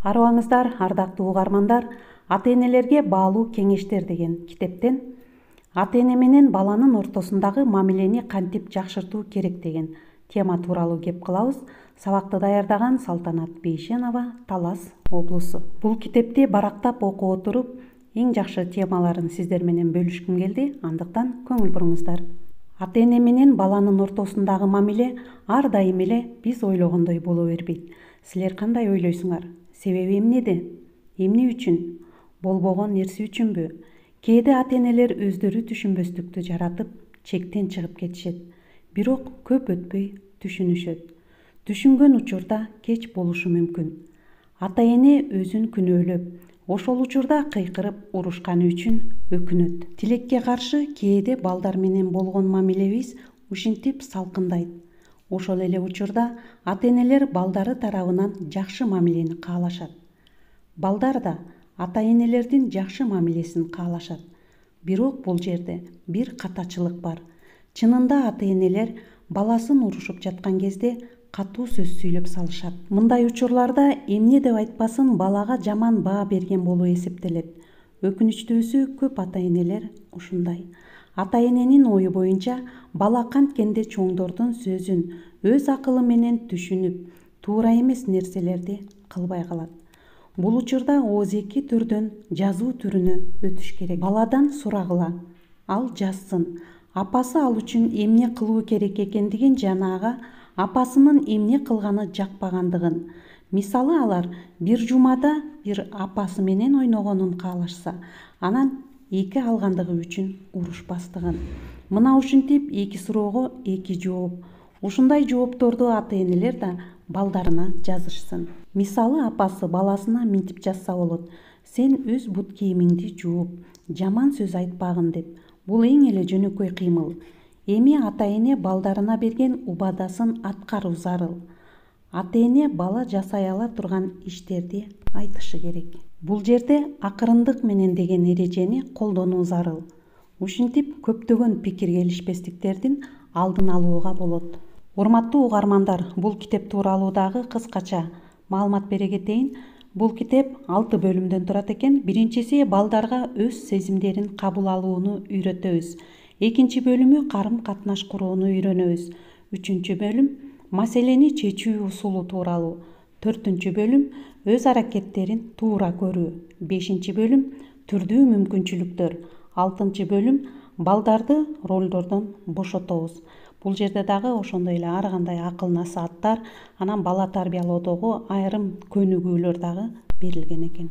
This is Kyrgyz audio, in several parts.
Арыбаңыздар, ардактуу угармандар, ата-энелерге баалуу кеңештер деген китептен ата-эне менен баланын ортосундагы мамилени кантип жакшыртуу керек деген тема тууралуу кеп кылабыз. Сабакты даярдаган Салтанат Бейшенова, Талас облусу. Бул китепти барактап окуп отуруп, эң жакшы темаларын сиздер менен бөлүшкүм келди. Андыктан көңүл буруңуздар. Ата-эне менен баланын ортосундагы мамиле ар дайым эле биз ойлогондой боло бербейт. Силер кандай ойлойсуңар? Себеби эмнеде? Эмне үчүн? Болбогон нерсе үчүнбү? Кээде ата-энелер өздөрү түшүнбөстүктү жаратып, чектен чыгып кетишет. Бирок көп өтпөй түшүнүшөт. Түшүнгөн учурда кеч болушу мүмкүн. Ата-эне өзүн күнөөлөп, ошол учурда кыйкырып урушканы үчүн өкүнөт. Тилекке каршы кээде балдар менен болгон мамилебиз ушинтип салкындайт. Ошол эле учурда ата-энелер балдары тарабынан жакшы мамилени каалашат. Балдар да ата-энелердин жакшы мамилесин каалашат. Бирок бул жерде бир катачылык бар. Чынында ата-энелер баласын урушуп жаткан кезде катуу сөз сүйлөп салышат. Мындай учурларда эмне деп айтпасын балага жаман баа берген болуп эсептелет. Өкүнүчтүүсү көп ата-энелер ушундай. Ата-эненин ою боюнча бала канткенде чоңдордун сөзүн өз акылы менен түшүнүп, туура эмес нерселерди кылбай калат. Бул учурда ооз-эки түрдөн жазуу түрүнө өтүш керек. Баладан сурагыла, ал жазсын. Апасы ал үчүн эмне кылуу керек экендигин жана ага апасынын эмне кылганы жакпагандыгын. Мисалы алар бир жумада бир апасы менен ойногонун каалашса, анан эки алгандыгы үчүн урушпастыгын. Мына ушинтип эки суроого эки жооп. Ушундай жоопторду ата-энелер да балдарына жазышсын. Мисалы апасы баласына минтип жазса болот: сен өз бут кийимиңди жууп, жаман сөз айтпагын деп. Бул эң эле жөнөкөй кыймыл. Эми ата-эне балдарына берген убадасын аткаруу зарыл. Ата-эне бала жасай ала турган иштерди айтышы керек. Бул жерде акырындык менен деген эрежени колдонуу зарыл. Ушинтип көптөгөн пикир келишпестиктердин алдын алууга болот. Урматтуу угармандар, бул китеп тууралуу дагы кыскача маалымат бере кетейин. Бул китеп 6 бөлүмдөн турат экен. Биринчиси балдарга өз сезимдерин кабыл алууну үйрөтөбүз. Экинчи бөлүмү карым катнаш курууну үйрөнөбүз. Үчүнчү бөлүм маселени чечүү усулу тууралуу. Төртүнчү бөлүм өз аракеттерин туура көрүү. Бешинчи бөлүм түрдүү мүмкүнчүлүктөр. Алтынчы бөлүм балдарды ролдордон бошотобуз. Бул жерде дагы ошондой эле ар кандай акыл насааттар, анан бала тарбиялоодогу айрым көнүгүүлөр дагы берилген экен.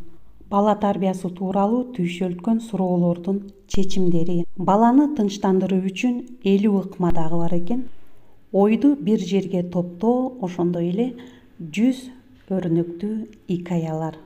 Бала тарбиясы тууралуу түйшөлткөн суроолордун чечимдери. Баланы тынчтандыруу үчүн 50 ыкма дагы бар экен. Ойду бир жерге топтоо, ошондой эле 100 өрнөктүү икаялар.